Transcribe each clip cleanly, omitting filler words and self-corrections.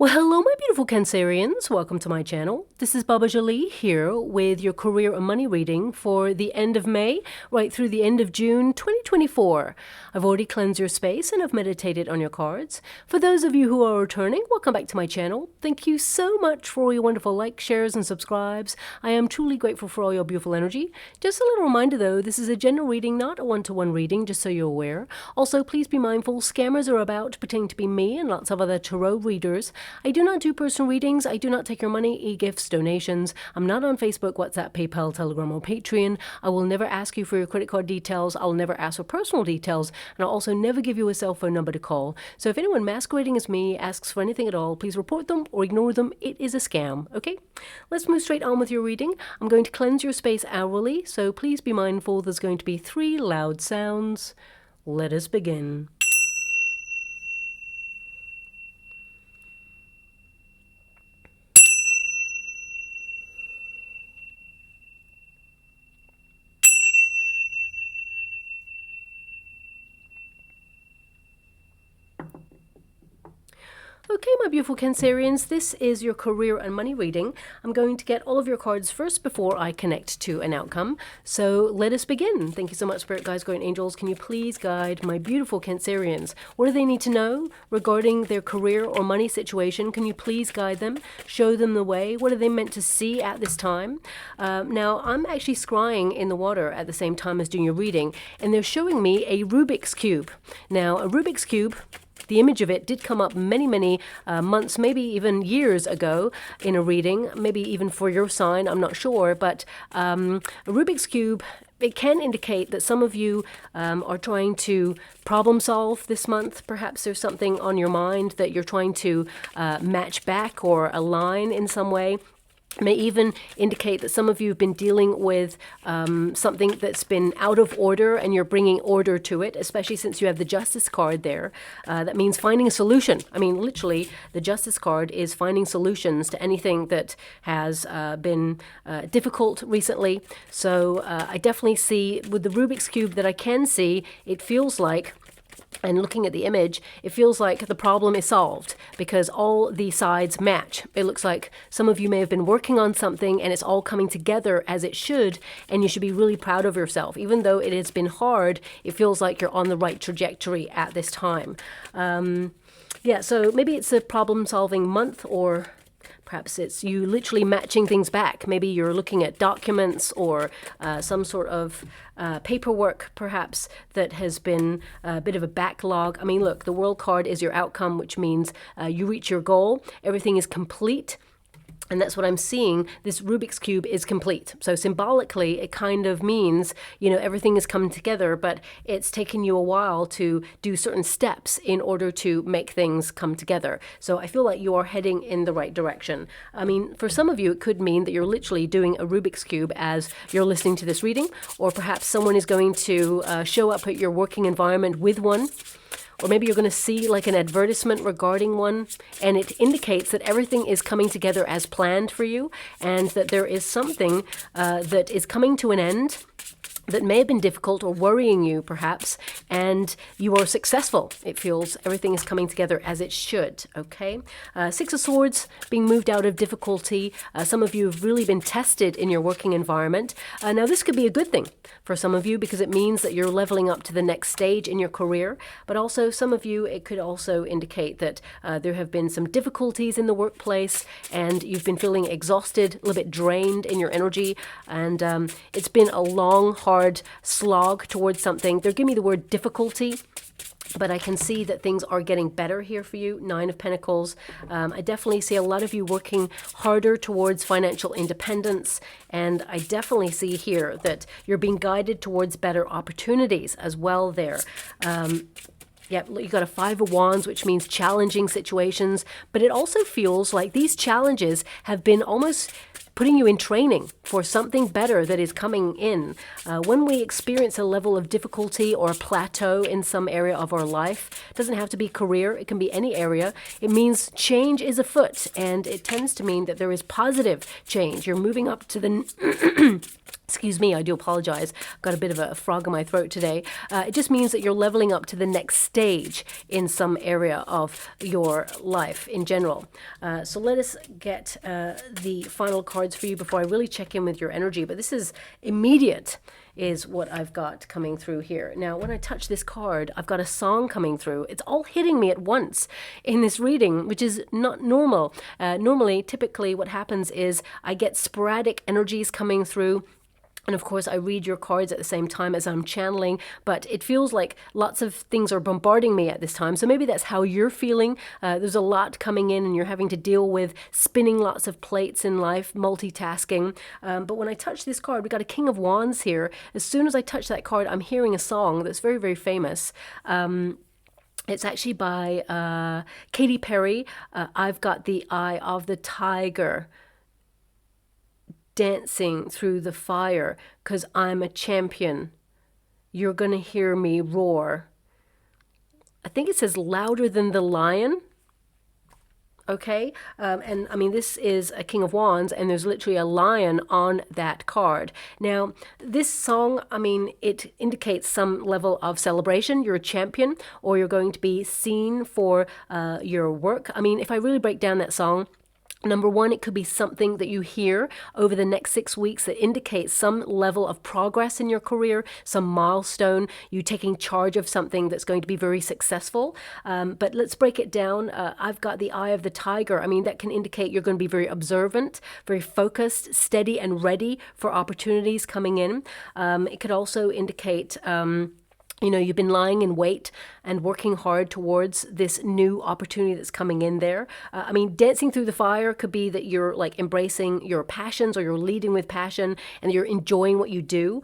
Well, hello, my beautiful Cancerians. Welcome to my channel. This is Baba Jolie here with your career and money reading for the end of May, right through the end of June 2024. I've already cleansed your space and I've meditated on your cards. For those of you who are returning, welcome back to my channel. Thank you so much for all your wonderful likes, shares, and subscribes. I am truly grateful for all your beautiful energy. Just a little reminder though, this is a general reading, not a one-to-one reading, just so you're aware. Also, please be mindful, scammers are about pretending to be me and lots of other tarot readers. I do not do personal readings. I do not take your money, e-gifts, donations. I'm not on Facebook, WhatsApp, PayPal, Telegram, or Patreon. I will never ask you for your credit card details. I'll never ask for personal details. And I'll also never give you a cell phone number to call. So if anyone masquerading as me asks for anything at all, please report them or ignore them. It is a scam, okay? Let's move straight on with your reading. I'm going to cleanse your space hourly, so please be mindful there's going to be 3 loud sounds. Let us begin. Okay, my beautiful Cancerians, this is your career and money reading. I'm going to get all of your cards first before I connect to an outcome. So let us begin. Thank you so much, Spirit Guides, Guardian Angels. Can you please guide my beautiful Cancerians? What do they need to know regarding their career or money situation? Can you please guide them? Show them the way? What are they meant to see at this time? Now, I'm actually scrying in the water at the same time as doing your reading, and they're showing me a Rubik's Cube. Now, a Rubik's Cube, the image of it did come up many months, maybe even years ago in a reading, maybe even for your sign, I'm not sure. But a Rubik's Cube, it can indicate that some of you are trying to problem solve this month. Perhaps there's something on your mind that you're trying to match back or align in some way. May even indicate that some of you have been dealing with something that's been out of order and you're bringing order to it, especially since you have the Justice card there. That means finding a solution. I mean, literally, the Justice card is finding solutions to anything that has been difficult recently. So I definitely see with the Rubik's Cube that I can see, it feels like, and looking at the image, it feels like the problem is solved because all the sides match. It looks like some of you may have been working on something and it's all coming together as it should, and you should be really proud of yourself. Even though it has been hard, it feels like you're on the right trajectory at this time. Yeah, so maybe it's a problem-solving month, or perhaps it's you literally matching things back. Maybe you're looking at documents or some sort of paperwork, perhaps, that has been a bit of a backlog. I mean, look, the World card is your outcome, which means you reach your goal. Everything is complete. And that's what I'm seeing. This Rubik's Cube is complete. So symbolically, it kind of means, you know, everything is coming together, but it's taken you a while to do certain steps in order to make things come together. So I feel like you are heading in the right direction. I mean, for some of you, it could mean that you're literally doing a Rubik's Cube as you're listening to this reading, or perhaps someone is going to show up at your working environment with one. Or maybe you're going to see like an advertisement regarding one, and it indicates that everything is coming together as planned for you, and that there is something that is coming to an end that may have been difficult or worrying you, perhaps, and you are successful. It feels everything is coming together as it should, okay? 6 of Swords, being moved out of difficulty. Some of you have really been tested in your working environment. Now, this could be a good thing for some of you because it means that you're leveling up to the next stage in your career, but also some of you, it could also indicate that there have been some difficulties in the workplace and you've been feeling exhausted, a little bit drained in your energy, and it's been a long, hard slog towards something. They're giving me the word difficulty, but I can see that things are getting better here for you. 9 of Pentacles. I definitely see a lot of you working harder towards financial independence, and I definitely see here that you're being guided towards better opportunities as well there. Yeah, you got a 5 of Wands, which means challenging situations, but it also feels like these challenges have been almost putting you in training for something better that is coming in. When we experience a level of difficulty or a plateau in some area of our life, it doesn't have to be career, it can be any area, it means change is afoot, and it tends to mean that there is positive change. You're moving up to the Excuse me, I do apologize. Got a bit of a frog in my throat today. It just means that you're leveling up to the next stage in some area of your life in general. So let us get the final cards for you before I really check in with your energy. But this is immediate, is what I've got coming through here. Now, when I touch this card, I've got a song coming through. It's all hitting me at once in this reading, which is not normal. Normally, typically what happens is I get sporadic energies coming through. And of course, I read your cards at the same time as I'm channeling, but it feels like lots of things are bombarding me at this time. So maybe that's how you're feeling. There's a lot coming in and you're having to deal with spinning lots of plates in life, multitasking. But when I touch this card, we got a King of Wands here. As soon as I touch that card, I'm hearing a song that's very, very famous. It's actually by Katy Perry. I've got the Eye of the Tiger. Dancing through the fire, 'cause I'm a champion. You're gonna hear me roar. I think it says louder than the lion. Okay, and I mean, this is a King of Wands, and there's literally a lion on that card. Now, this song, I mean, it indicates some level of celebration. You're a champion, or you're going to be seen for your work. I mean, if I really break down that song, number one, it could be something that you hear over the next 6 weeks that indicates some level of progress in your career, some milestone, you taking charge of something that's going to be very successful. But let's break it down. I've got the Eye of the Tiger. I mean, that can indicate you're going to be very observant, very focused, steady, and ready for opportunities coming in. It could also indicate you know, you've been lying in wait and working hard towards this new opportunity that's coming in there. I mean, dancing through the fire could be that you're like embracing your passions, or you're leading with passion and you're enjoying what you do.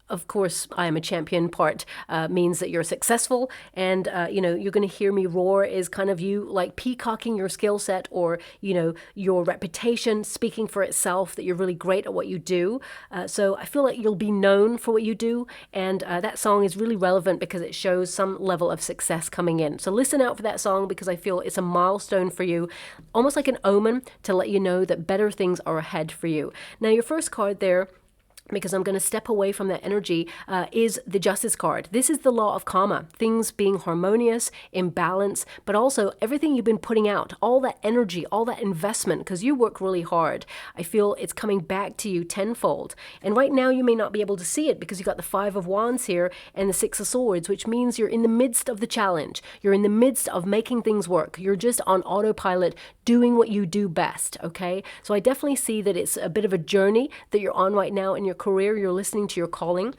Of course, I am a champion part means that you're successful, and you know, you're going to hear me roar is kind of you like peacocking your skill set, or you know, your reputation speaking for itself, that you're really great at what you do. So I feel like you'll be known for what you do, and that song is really relevant because it shows some level of success coming in. So listen out for that song, because I feel it's a milestone for you, almost like an omen to let you know that better things are ahead for you. Now, your first card there, because I'm going to step away from that energy, is the Justice card. This is the law of karma, things being harmonious, in balance, but also everything you've been putting out, all that energy, all that investment, because you work really hard. I feel it's coming back to you tenfold. And right now you may not be able to see it because you've got the Five of Wands here and the Six of Swords, which means you're in the midst of the challenge. You're in the midst of making things work. You're just on autopilot, doing what you do best, okay? So I definitely see that it's a bit of a journey that you're on right now in your career. You're listening to your calling.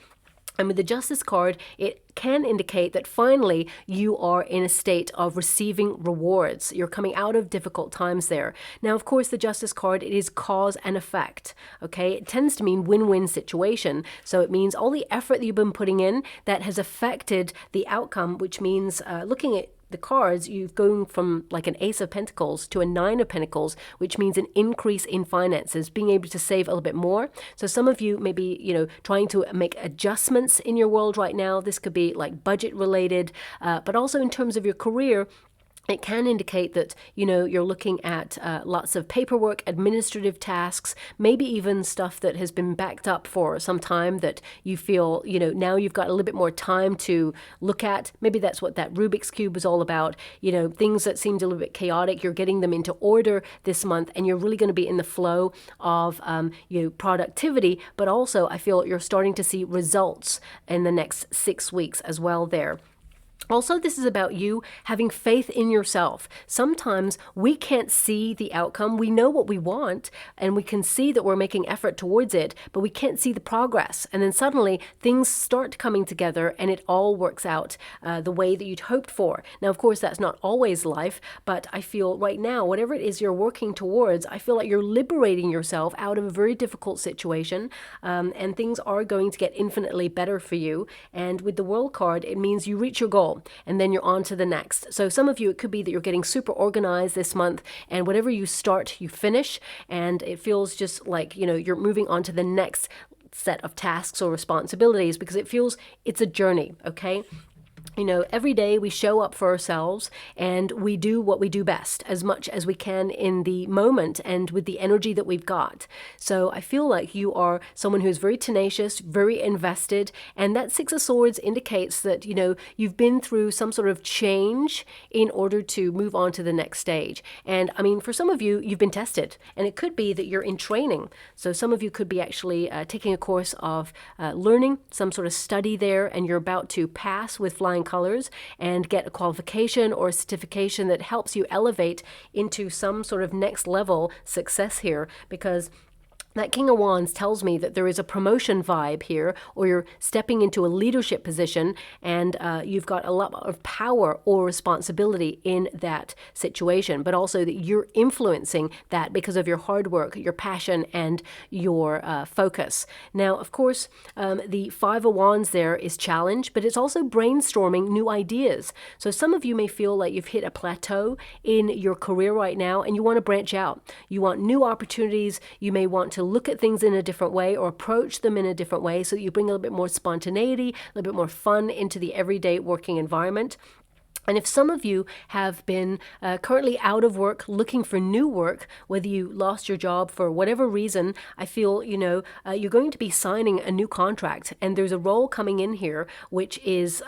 And with the Justice card, it can indicate that finally you are in a state of receiving rewards. You're coming out of difficult times there. Now, of course, the Justice card, it is cause and effect, okay? It tends to mean win-win situation. So it means all the effort that you've been putting in that has affected the outcome, which means looking at the cards, you've gone from like an Ace of Pentacles to a Nine of Pentacles, which means an increase in finances, being able to save a little bit more. So some of you may be, you know, trying to make adjustments in your world right now. This could be like budget related, but also in terms of your career, it can indicate that, you know, you're looking at lots of paperwork, administrative tasks, maybe even stuff that has been backed up for some time that you feel, you know, now you've got a little bit more time to look at. Maybe that's what that Rubik's Cube was all about. You know, things that seemed a little bit chaotic, you're getting them into order this month, and you're really going to be in the flow of, you know, productivity. But also, I feel you're starting to see results in the next 6 weeks as well there. Also, this is about you having faith in yourself. Sometimes we can't see the outcome. We know what we want and we can see that we're making effort towards it, but we can't see the progress. And then suddenly things start coming together and it all works out the way that you'd hoped for. Now, of course, that's not always life, but I feel right now, whatever it is you're working towards, I feel like you're liberating yourself out of a very difficult situation, and things are going to get infinitely better for you. And with the World card, it means you reach your goal and then you're on to the next. So some of you, it could be that you're getting super organized this month, and whatever you start, you finish, and it feels just like, you know, you're moving on to the next set of tasks or responsibilities because it feels it's a journey, okay? you know, every day we show up for ourselves and we do what we do best as much as we can in the moment and with the energy that we've got. So I feel like you are someone who's very tenacious, very invested, and that Six of Swords indicates that, you know, you've been through some sort of change in order to move on to the next stage. And I mean, for some of you, you've been tested, and it could be that you're in training. So some of you could be actually taking a course of learning, some sort of study there, and you're about to pass with flying colors and get a qualification or a certification that helps you elevate into some sort of next level success here, because that King of Wands tells me that there is a promotion vibe here, or you're stepping into a leadership position and you've got a lot of power or responsibility in that situation, but also that you're influencing that because of your hard work, your passion, and your focus. Now, of course, the Five of Wands there is challenge, but it's also brainstorming new ideas. So some of you may feel like you've hit a plateau in your career right now and you want to branch out. You want new opportunities. You may want to look at things in a different way or approach them in a different way so that you bring a little bit more spontaneity, a little bit more fun into the everyday working environment. And if some of you have been currently out of work, looking for new work, whether you lost your job for whatever reason, I feel, you know, you're going to be signing a new contract. And there's a role coming in here, which is...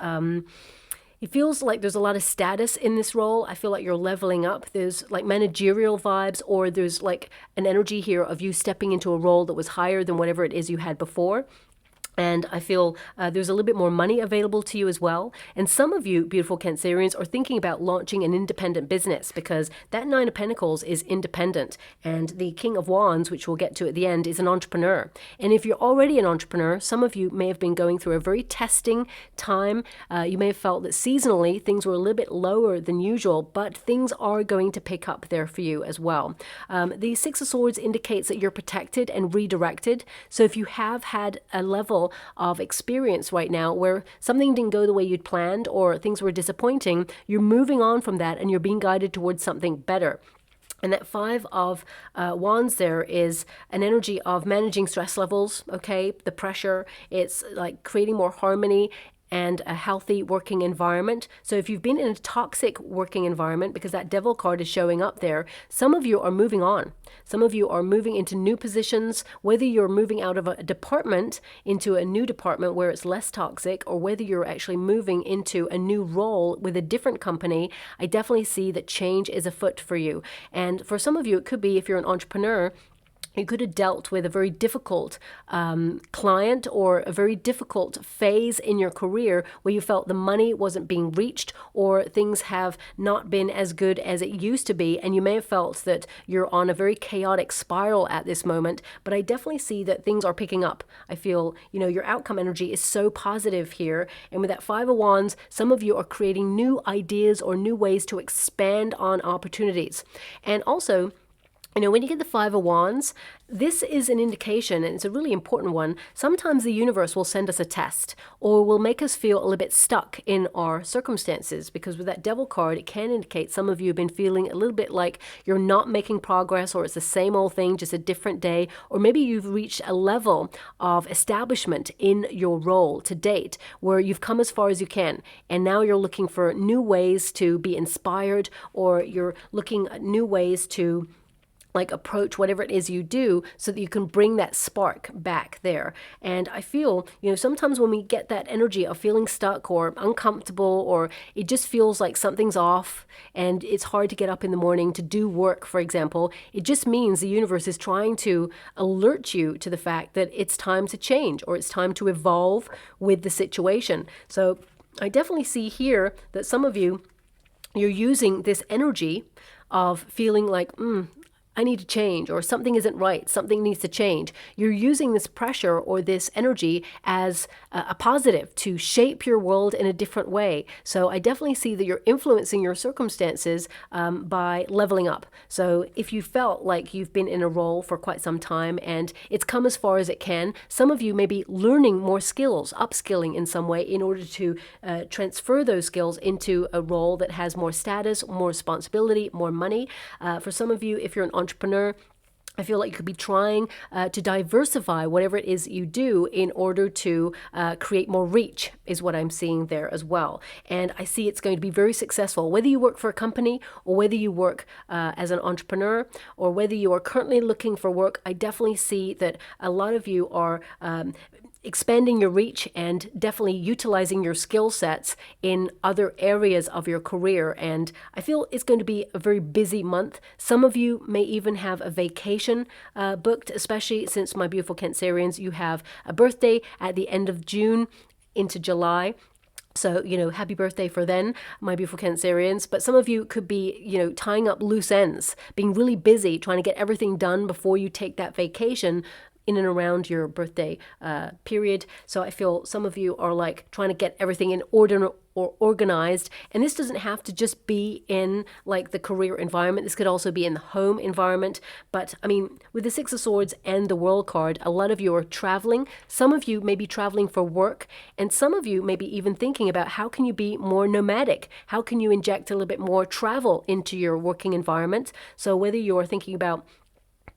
it feels like there's a lot of status in this role. I feel like you're leveling up. There's like managerial vibes, or there's like an energy here of you stepping into a role that was higher than whatever it is you had before. And I feel there's a little bit more money available to you as well. And some of you, beautiful Cancerians, are thinking about launching an independent business, because that Nine of Pentacles is independent. And the King of Wands, which we'll get to at the end, is an entrepreneur. And if you're already an entrepreneur, some of you may have been going through a very testing time. You may have felt that seasonally things were a little bit lower than usual, but things are going to pick up there for you as well. The Six of Swords indicates that you're protected and redirected. So if you have had a level of experience right now where something didn't go the way you'd planned or things were disappointing, you're moving on from that and you're being guided towards something better. And that Five of Wands there is an energy of managing stress levels, okay? The pressure, it's like creating more harmony and a healthy working environment. So if you've been in a toxic working environment, because that Devil card is showing up there, some of you are moving on. Some of you are moving into new positions, whether you're moving out of a department into a new department where it's less toxic, or whether you're actually moving into a new role with a different company. I definitely see that change is afoot for you. And for some of you, it could be, if you're an entrepreneur, you could have dealt with a very difficult client or a very difficult phase in your career where you felt the money wasn't being reached, or things have not been as good as it used to be. And you may have felt that you're on a very chaotic spiral at this moment, but I definitely see that things are picking up. I feel, you know, your outcome energy is so positive here. And with that Five of Wands, some of you are creating new ideas or new ways to expand on opportunities. And also, you know, when you get the Five of Wands, this is an indication, and it's a really important one. Sometimes the universe will send us a test, or will make us feel a little bit stuck in our circumstances, because with that Devil card, it can indicate some of you have been feeling a little bit like you're not making progress, or it's the same old thing, just a different day, or maybe you've reached a level of establishment in your role to date where you've come as far as you can, and now you're looking for new ways to be inspired, or you're looking at new ways to like approach whatever it is you do so that you can bring that spark back there. And I feel, you know, sometimes when we get that energy of feeling stuck or uncomfortable, or it just feels like something's off and it's hard to get up in the morning to do work, for example, it just means the universe is trying to alert you to the fact that it's time to change, or it's time to evolve with the situation. So I definitely see here that some of you, you're using this energy of feeling like, I need to change, or something isn't right, something needs to change. You're using this pressure or this energy as a positive to shape your world in a different way. So I definitely see that you're influencing your circumstances by leveling up. So if you felt like you've been in a role for quite some time and it's come as far as it can, some of you may be learning more skills, upskilling in some way in order to transfer those skills into a role that has more status, more responsibility, more money. For some of you, if you're an entrepreneur, I feel like you could be trying to diversify whatever it is you do in order to create more reach, is what I'm seeing there as well. And I see it's going to be very successful, whether you work for a company or whether you work as an entrepreneur or whether you are currently looking for work. I definitely see that a lot of you are expanding your reach and definitely utilizing your skill sets in other areas of your career. And I feel it's going to be a very busy month. Some of you may even have a vacation booked, especially since my beautiful Cancerians, you have a birthday at the end of June into July. So, happy birthday for then, my beautiful Cancerians. But some of you could be, tying up loose ends, being really busy, trying to get everything done before you take that vacation in and around your birthday period. So I feel some of you are like trying to get everything in order or organized. And this doesn't have to just be in like the career environment. This could also be in the home environment. But I mean, with the Six of Swords and the World card, a lot of you are traveling. Some of you may be traveling for work. And some of you may be even thinking about how can you be more nomadic? How can you inject a little bit more travel into your working environment? So whether you're thinking about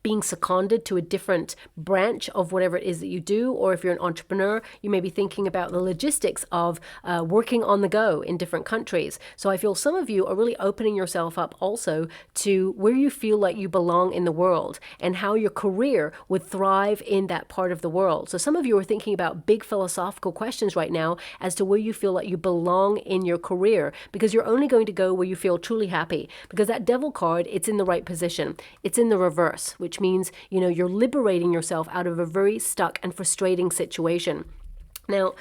being seconded to a different branch of whatever it is that you do, or if you're an entrepreneur, you may be thinking about the logistics of working on the go in different countries. So I feel some of you are really opening yourself up also to where you feel like you belong in the world and how your career would thrive in that part of the world. So some of you are thinking about big philosophical questions right now as to where you feel like you belong in your career, because you're only going to go where you feel truly happy, because that Devil card, it's in the right position. It's in the reverse, which means, you're liberating yourself out of a very stuck and frustrating situation. Now,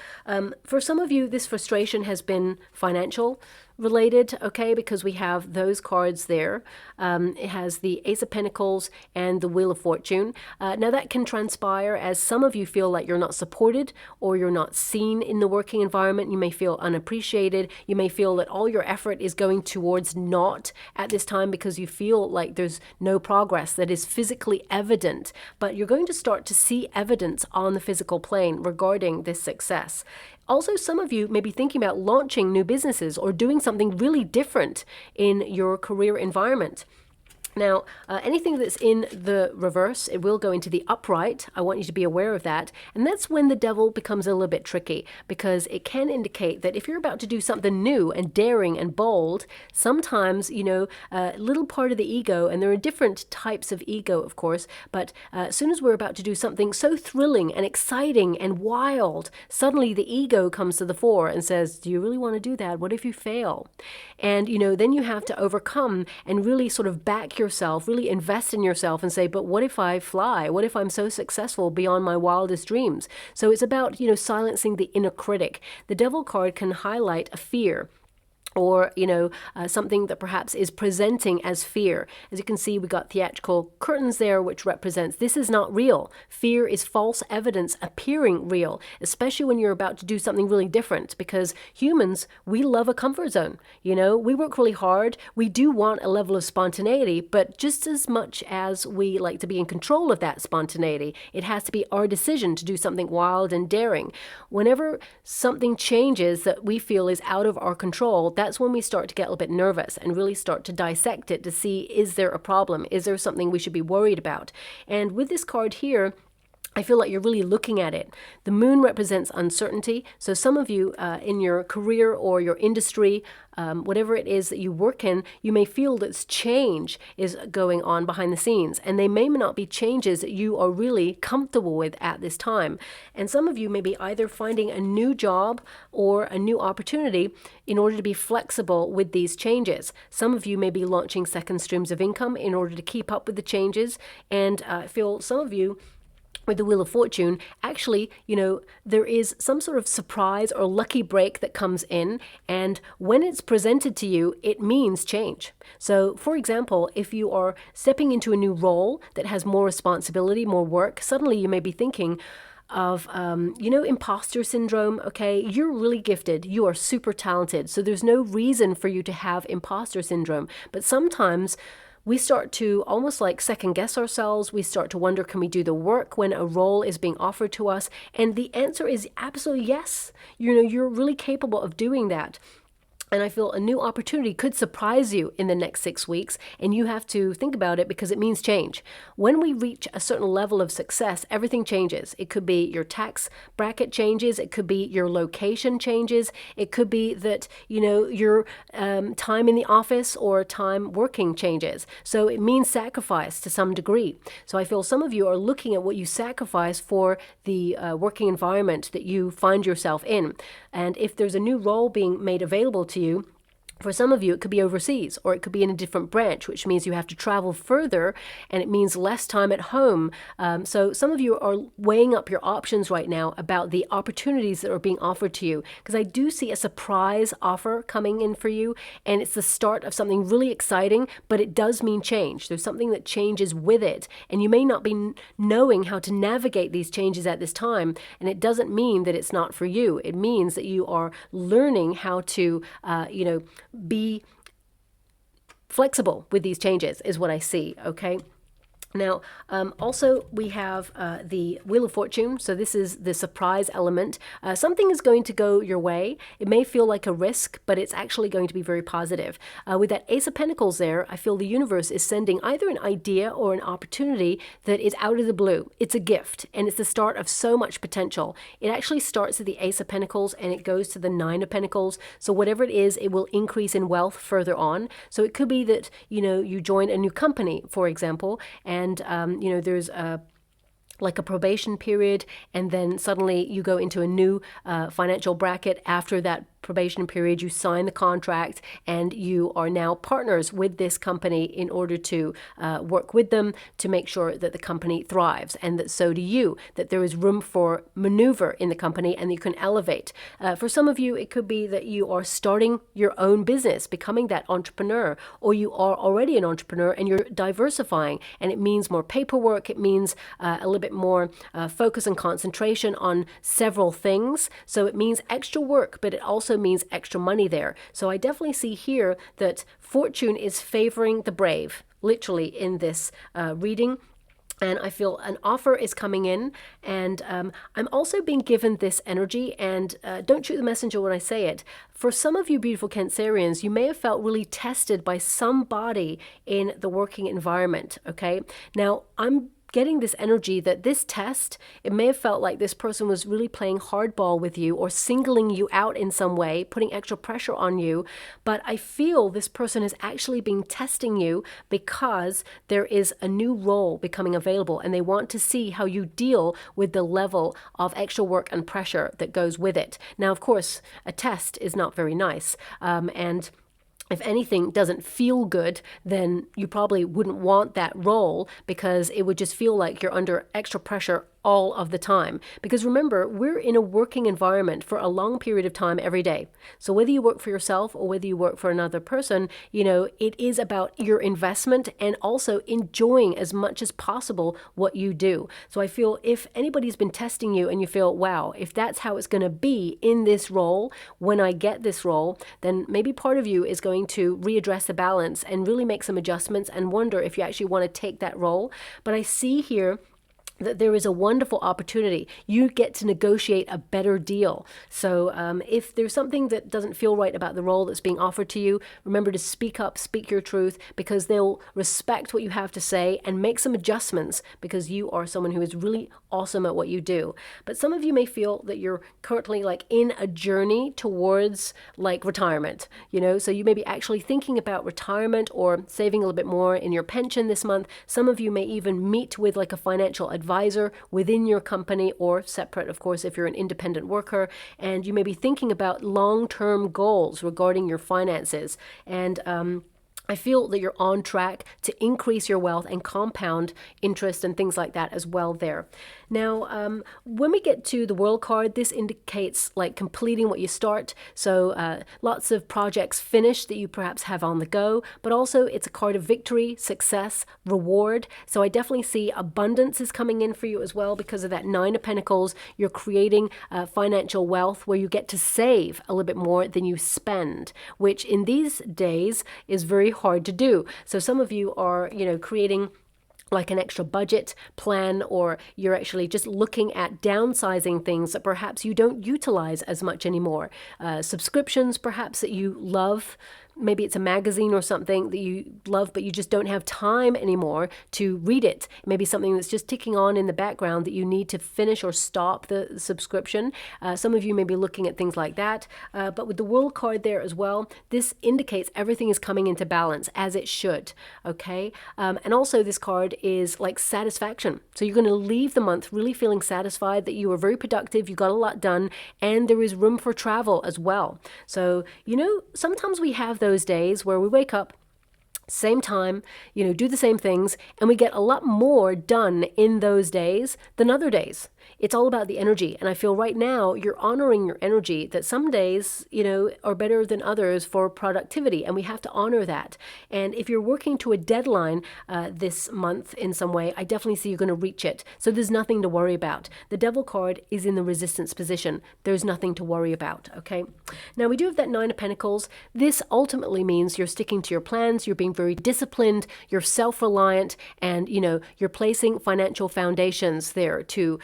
for some of you, this frustration has been financial related, okay, because we have those cards there. It has the Ace of Pentacles and the Wheel of Fortune. Now that can transpire as some of you feel like you're not supported or you're not seen in the working environment. You may feel unappreciated. You may feel that all your effort is going towards naught at this time because you feel like there's no progress that is physically evident, but you're going to start to see evidence on the physical plane regarding this success. Also, some of you may be thinking about launching new businesses or doing something really different in your career environment. Now, anything that's in the reverse, it will go into the upright. I want you to be aware of that. And that's when the Devil becomes a little bit tricky, because it can indicate that if you're about to do something new and daring and bold, sometimes, a little part of the ego, and there are different types of ego, of course, but as soon as we're about to do something so thrilling and exciting and wild, suddenly the ego comes to the fore and says, do you really want to do that? What if you fail? And, then you have to overcome and really sort of back yourself, really invest in yourself and say, but what if I fly? What if I'm so successful beyond my wildest dreams? So it's about, silencing the inner critic. The Devil card can highlight a fear, or, something that perhaps is presenting as fear. As you can see, we got theatrical curtains there, which represents this is not real. Fear is false evidence appearing real, especially when you're about to do something really different, because humans, we love a comfort zone. We work really hard. We do want a level of spontaneity, but just as much as we like to be in control of that spontaneity, it has to be our decision to do something wild and daring. Whenever something changes that we feel is out of our control, that's when we start to get a little bit nervous and really start to dissect it to see, is there a problem? Is there something we should be worried about? And with this card here, I feel like you're really looking at it. The moon represents uncertainty. So some of you in your career or your industry, whatever it is that you work in, you may feel that change is going on behind the scenes. And they may not be changes that you are really comfortable with at this time. And some of you may be either finding a new job or a new opportunity in order to be flexible with these changes. Some of you may be launching second streams of income in order to keep up with the changes. And I feel some of you, with the Wheel of Fortune, actually, there is some sort of surprise or lucky break that comes in. And when it's presented to you, it means change. So, for example, if you are stepping into a new role that has more responsibility, more work, suddenly you may be thinking of, imposter syndrome. Okay, you're really gifted. You are super talented. So there's no reason for you to have imposter syndrome. But sometimes we start to almost like second guess ourselves. We start to wonder, can we do the work when a role is being offered to us? And the answer is absolutely yes. You're really capable of doing that. And I feel a new opportunity could surprise you in the next 6 weeks, and you have to think about it because it means change. When we reach a certain level of success, everything changes. It could be your tax bracket changes. It could be your location changes. It could be that, your time in the office or time working changes. So it means sacrifice to some degree. So I feel some of you are looking at what you sacrifice for the working environment that you find yourself in. And if there's a new role being made available to you, for some of you, it could be overseas, or it could be in a different branch, which means you have to travel further, and it means less time at home. So some of you are weighing up your options right now about the opportunities that are being offered to you, because I do see a surprise offer coming in for you, and it's the start of something really exciting, but it does mean change. There's something that changes with it, and you may not be knowing how to navigate these changes at this time, and it doesn't mean that it's not for you. It means that you are learning how to, be flexible with these changes is what I see, okay? Now, also we have the Wheel of Fortune. So this is the surprise element. Something is going to go your way. It may feel like a risk, but it's actually going to be very positive. With that Ace of Pentacles there, I feel the universe is sending either an idea or an opportunity that is out of the blue. It's a gift, and it's the start of so much potential. It actually starts at the Ace of Pentacles, and it goes to the Nine of Pentacles. So whatever it is, it will increase in wealth further on. So it could be that, you join a new company, for example, and there's like a probation period, and then suddenly you go into a new financial bracket after that probation period. You sign the contract, and you are now partners with this company in order to work with them to make sure that the company thrives, and that so do you, that there is room for maneuver in the company and you can elevate. For some of you, it could be that you are starting your own business, becoming that entrepreneur, or you are already an entrepreneur and you're diversifying, and it means more paperwork. It means a little bit more focus and concentration on several things. So it means extra work, but it also means extra money there. So I definitely see here that fortune is favoring the brave, literally, in this reading. And I feel an offer is coming in, and I'm also being given this energy, and don't shoot the messenger when I say it. For some of you beautiful Cancerians, you may have felt really tested by somebody in the working environment, okay? Now, I'm getting this energy that this test, it may have felt like this person was really playing hardball with you or singling you out in some way, putting extra pressure on you. But I feel this person is actually being testing you because there is a new role becoming available, and they want to see how you deal with the level of extra work and pressure that goes with it. Now, of course, a test is not very nice, and if anything doesn't feel good, then you probably wouldn't want that role, because it would just feel like you're under extra pressure all of the time. Because remember, we're in a working environment for a long period of time every day. So whether you work for yourself or whether you work for another person, it is about your investment and also enjoying as much as possible what you do. So I feel if anybody's been testing you and you feel, wow, if that's how it's going to be in this role, when I get this role, then maybe part of you is going to readdress the balance and really make some adjustments and wonder if you actually want to take that role. But I see here that there is a wonderful opportunity. You get to negotiate a better deal. So if there's something that doesn't feel right about the role that's being offered to you, remember to speak up, speak your truth, because they'll respect what you have to say and make some adjustments, because you are someone who is really awesome at what you do. But some of you may feel that you're currently like in a journey towards like retirement, so you may be actually thinking about retirement or saving a little bit more in your pension this month. Some of you may even meet with like a financial advisor within your company, or separate, of course, if you're an independent worker, and you may be thinking about long-term goals regarding your finances. And I feel that you're on track to increase your wealth and compound interest and things like that as well there. Now, when we get to the World card, this indicates like completing what you start. So lots of projects finished that you perhaps have on the go, but also it's a card of victory, success, reward. So I definitely see abundance is coming in for you as well, because of that Nine of Pentacles. You're creating financial wealth where you get to save a little bit more than you spend, which in these days is very hard to do. So some of you are, creating like an extra budget plan, or you're actually just looking at downsizing things that perhaps you don't utilize as much anymore. Subscriptions perhaps that you love. Maybe it's a magazine or something that you love, but you just don't have time anymore to read it. Maybe something that's just ticking on in the background that you need to finish or stop the subscription. Some of you may be looking at things like that. But with the World card there as well, this indicates everything is coming into balance as it should. Okay. And also this card is like satisfaction. So you're going to leave the month really feeling satisfied that you were very productive, you got a lot done, and there is room for travel as well. So, sometimes we have those days where we wake up same time, do the same things, and we get a lot more done in those days than other days. It's all about the energy. And I feel right now you're honoring your energy, that some days, are better than others for productivity. And we have to honor that. And if you're working to a deadline this month in some way, I definitely see you're going to reach it. So there's nothing to worry about. The Devil card is in the resistance position. There's nothing to worry about. Okay. Now we do have that Nine of Pentacles. This ultimately means you're sticking to your plans. You're being very disciplined. You're self-reliant, and, you're placing financial foundations there to,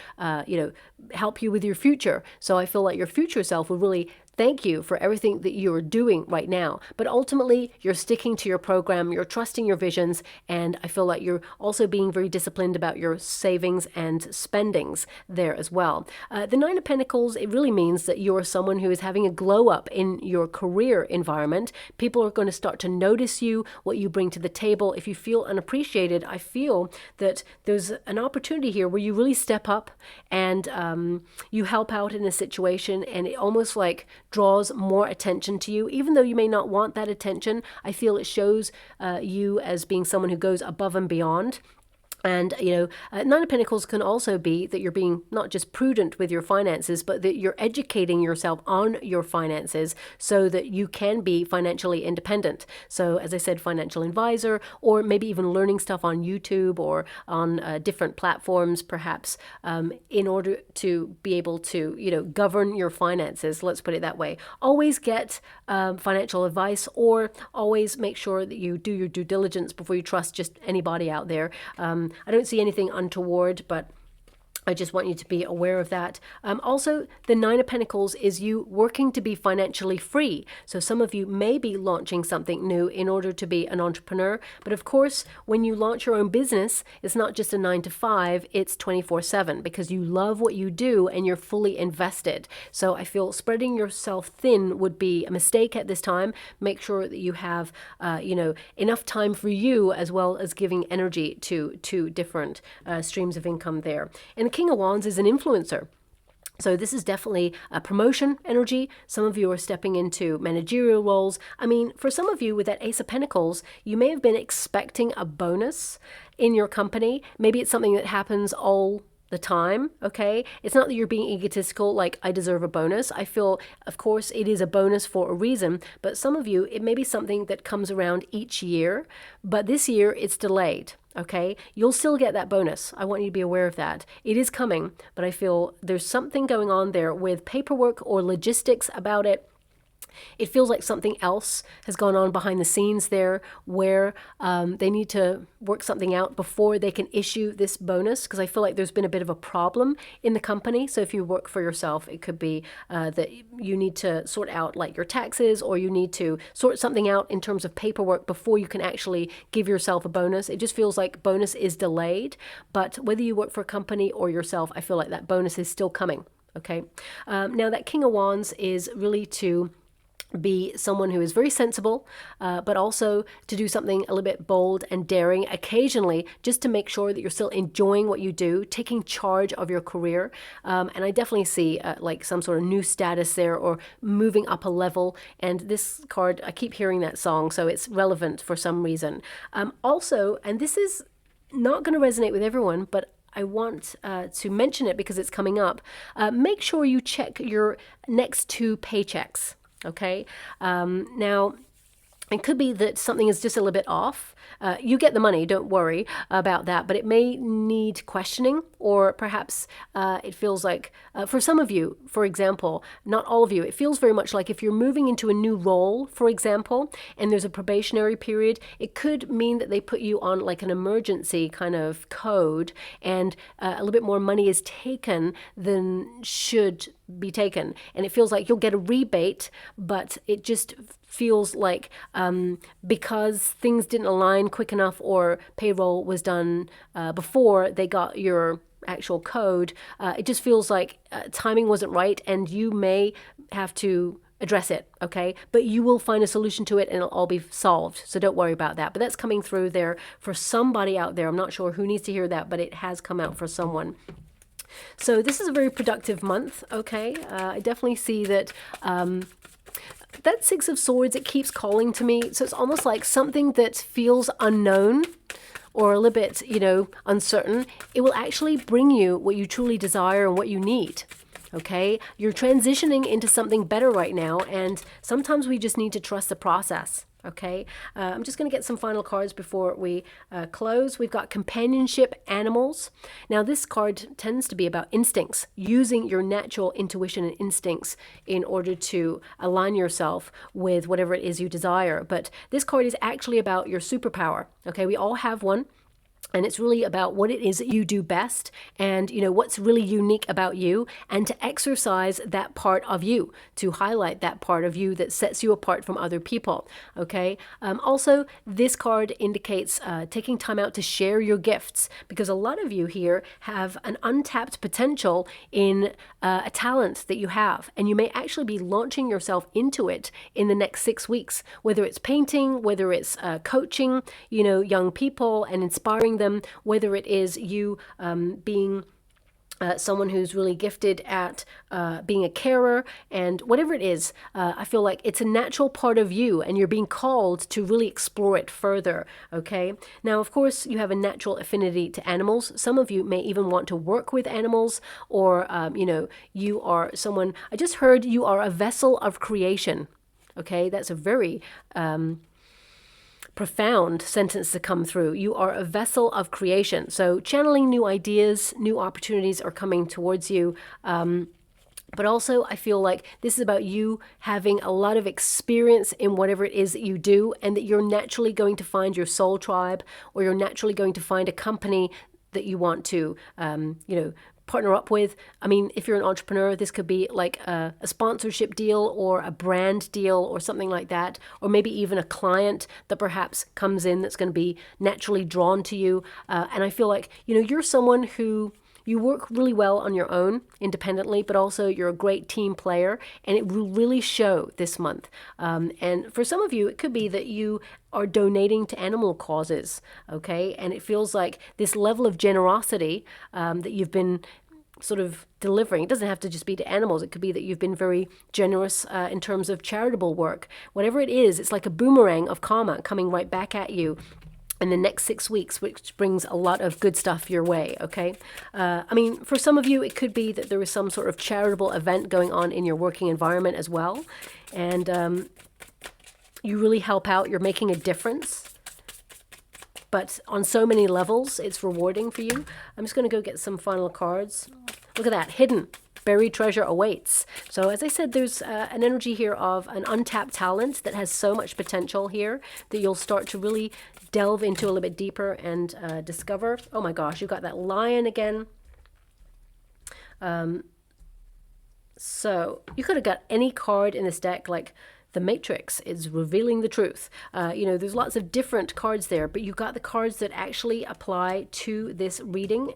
help you with your future. So I feel like your future self will really thank you for everything that you're doing right now. But ultimately, you're sticking to your program, you're trusting your visions, and I feel like you're also being very disciplined about your savings and spendings there as well. The Nine of Pentacles, it really means that you're someone who is having a glow up in your career environment. People are going to start to notice you, what you bring to the table. If you feel unappreciated, I feel that there's an opportunity here where you really step up and you help out in a situation, and it almost like draws more attention to you. Even though you may not want that attention, I feel it shows you as being someone who goes above and beyond. And, Nine of Pentacles can also be that you're being not just prudent with your finances, but that you're educating yourself on your finances so that you can be financially independent. So, as I said, financial advisor, or maybe even learning stuff on YouTube or on different platforms, perhaps, in order to be able to, govern your finances. Let's put it that way. Always get financial advice, or always make sure that you do your due diligence before you trust just anybody out there. I don't see anything untoward, but I just want you to be aware of that. Also, the Nine of Pentacles is you working to be financially free. So some of you may be launching something new in order to be an entrepreneur. But of course, when you launch your own business, it's not just a 9 to 5, it's 24/7, because you love what you do and you're fully invested. So I feel spreading yourself thin would be a mistake at this time. Make sure that you have, enough time for you, as well as giving energy to different streams of income there. And King of Wands is an influencer. So this is definitely a promotion energy. Some of you are stepping into managerial roles. I mean, for some of you with that Ace of Pentacles, you may have been expecting a bonus in your company. Maybe it's something that happens all the time. Okay. It's not that you're being egotistical, like I deserve a bonus. I feel, of course, it is a bonus for a reason, but some of you, it may be something that comes around each year, but this year it's delayed. Okay, you'll still get that bonus. I want you to be aware of that. It is coming, but I feel there's something going on there with paperwork or logistics about it. It feels like something else has gone on behind the scenes there, where they need to work something out before they can issue this bonus, because I feel like there's been a bit of a problem in the company. So if you work for yourself, it could be that you need to sort out like your taxes, or you need to sort something out in terms of paperwork before you can actually give yourself a bonus. It just feels like bonus is delayed, but whether you work for a company or yourself, I feel like that bonus is still coming. Okay. Now that King of Wands is really to be someone who is very sensible, but also to do something a little bit bold and daring occasionally, just to make sure that you're still enjoying what you do, taking charge of your career. And I definitely see like some sort of new status there, or moving up a level. And this card, I keep hearing that song, so it's relevant for some reason. Also, and this is not going to resonate with everyone, but I want to mention it because it's coming up. Make sure you check your next 2 paychecks. Okay. Now, It could be that something is just a little bit off. You get the money, don't worry about that, but it may need questioning, or perhaps it feels like, for some of you, for example, not all of you, it feels very much like if you're moving into a new role, for example, and there's a probationary period, it could mean that they put you on like an emergency kind of code, and a little bit more money is taken than should be taken. And it feels like you'll get a rebate, but it just feels like because things didn't align quick enough, or payroll was done before they got your actual code, it just feels like timing wasn't right, and you may have to address it, okay? But you will find a solution to it and it'll all be solved. So don't worry about that. But that's coming through there for somebody out there. I'm not sure who needs to hear that, but it has come out for someone. So this is a very productive month, okay? I definitely see that that Six of Swords, it keeps calling to me. So it's almost like something that feels unknown or a little bit, you know, uncertain. It will actually bring you what you truly desire and what you need. Okay, you're transitioning into something better right now, and sometimes we just need to trust the process. Okay, I'm just going to get some final cards before we close. We've got companionship, animals. Now this card tends to be about instincts, using your natural intuition and instincts in order to align yourself with whatever it is you desire. But this card is actually about your superpower. Okay, we all have one. And it's really about what it is that you do best, and you know what's really unique about you, and to exercise that part of you, to highlight that part of you that sets you apart from other people. Okay. Also, this card indicates taking time out to share your gifts, because a lot of you here have an untapped potential in a talent that you have, and you may actually be launching yourself into it in the next 6 weeks, whether it's painting, whether it's coaching, you know, young people and inspiring them, whether it is you being someone who's really gifted at being a carer, and whatever it is, I feel like it's a natural part of you, and you're being called to really explore it further. Okay. Now, of course, you have a natural affinity to animals. Some of you may even want to work with animals, or you know, you are someone. I just heard you are a vessel of creation. Okay, that's a very profound sentence to come through. You are a vessel of creation. So channeling new ideas, new opportunities are coming towards you. But also I feel like this is about you having a lot of experience in whatever it is that you do, and that you're naturally going to find your soul tribe, or you're naturally going to find a company that you want to, you know, partner up with. I mean, if you're an entrepreneur, this could be like a sponsorship deal, or a brand deal, or something like that, or maybe even a client that perhaps comes in that's going to be naturally drawn to you. And I feel like, you know, you're someone who, you work really well on your own independently, but also you're a great team player, and it will really show this month. And for some of you, it could be that you are donating to animal causes, okay? And it feels like this level of generosity that you've been sort of delivering. It doesn't have to just be to animals. It could be that you've been very generous in terms of charitable work. Whatever it is, it's like a boomerang of karma coming right back at you in the next 6 weeks, which brings a lot of good stuff your way, okay? I mean, for some of you, it could be that there is some sort of charitable event going on in your working environment as well. And you really help out. You're making a difference. But on so many levels, it's rewarding for you. I'm just going to go get some final cards. Look at that. Hidden. Buried treasure awaits. So as I said, there's an energy here of an untapped talent that has so much potential here that you'll start to really delve into a little bit deeper and discover. Oh my gosh, you've got that lion again. So you could have got any card in this deck, like the Matrix is revealing the truth. You know, there's lots of different cards there, but you got the cards that actually apply to this reading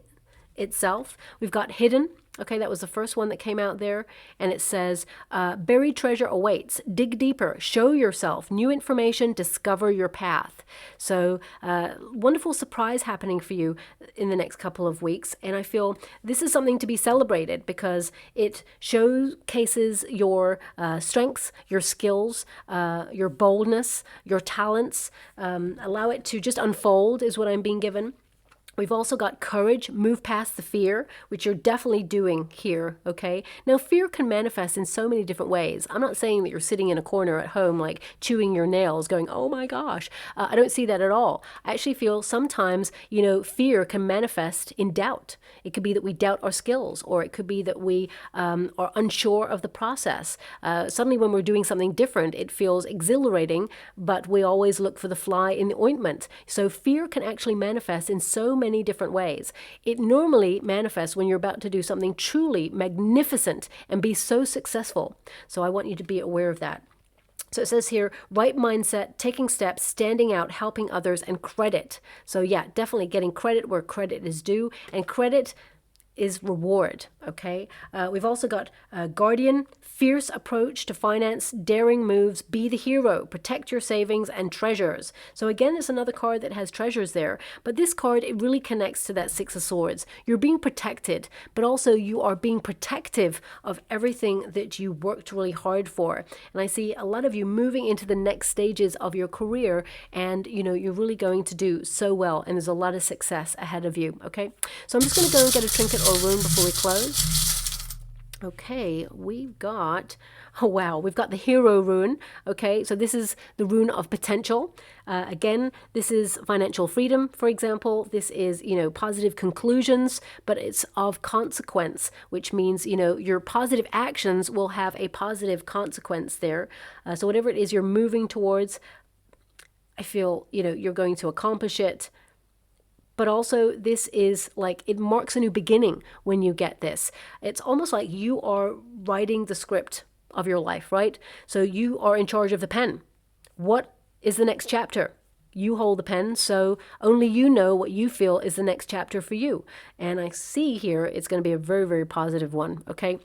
itself. We've got hidden. Okay, that was the first one that came out there. And it says, buried treasure awaits. Dig deeper. Show yourself. New information. Discover your path. So wonderful surprise happening for you in the next couple of weeks. And I feel this is something to be celebrated, because it showcases your strengths, your skills, your boldness, your talents. Allow it to just unfold is what I'm being given. We've also got courage, move past the fear, which you're definitely doing here, okay? Now, fear can manifest in so many different ways. I'm not saying that you're sitting in a corner at home, like chewing your nails, going, oh my gosh. I don't see that at all. I actually feel sometimes, you know, fear can manifest in doubt. It could be that we doubt our skills, or it could be that we are unsure of the process. Suddenly, when we're doing something different, it feels exhilarating, but we always look for the fly in the ointment. So fear can actually manifest in so many different ways. It normally manifests when you're about to do something truly magnificent and be so successful. So I want you to be aware of that. So it says here, right mindset, taking steps, standing out, helping others, and credit. So yeah, definitely getting credit where credit is due, and credit is reward, okay? We've also got guardian, fierce approach to finance, daring moves, be the hero, protect your savings and treasures. So again, it's another card that has treasures there, but this card, it really connects to that Six of Swords. You're being protected, but also you are being protective of everything that you worked really hard for. And I see a lot of you moving into the next stages of your career, and you know, you're really going to do so well, and there's a lot of success ahead of you, okay? So I'm just going to go and get a trinket or rune before we close. Okay, we've got, oh wow, we've got the hero rune. Okay, so this is the rune of potential. Again, this is financial freedom, for example. This is, you know, positive conclusions, but it's of consequence, which means, you know, your positive actions will have a positive consequence there. So whatever it is you're moving towards, I feel, you know, you're going to accomplish it. But also this is like, it marks a new beginning when you get this. It's almost like you are writing the script of your life, right? So you are in charge of the pen. What is the next chapter? You hold the pen, so only you know what you feel is the next chapter for you. And I see here it's going to be a very, very positive one, okay?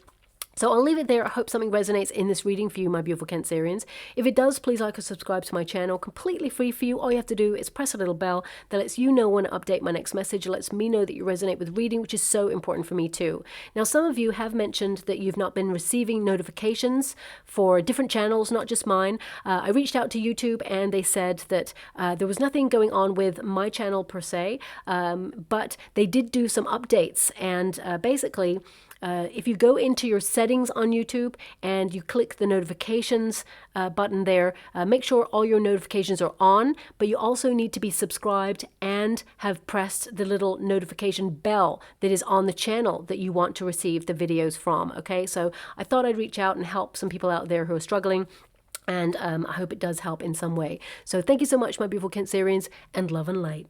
So I'll leave it there. I hope something resonates in this reading for you, my beautiful Cancerians. If it does, please like or subscribe to my channel. Completely free for you. All you have to do is press a little bell that lets you know when I update my next message. It lets me know that you resonate with reading, which is so important for me too. Now, some of you have mentioned that you've not been receiving notifications for different channels, not just mine. I reached out to YouTube and they said that there was nothing going on with my channel per se, but they did do some updates, and basically, if you go into your settings on YouTube and you click the notifications button there, make sure all your notifications are on, but you also need to be subscribed and have pressed the little notification bell that is on the channel that you want to receive the videos from, okay? So I thought I'd reach out and help some people out there who are struggling, and I hope it does help in some way. So thank you so much, my beautiful Cancerians, and love and light.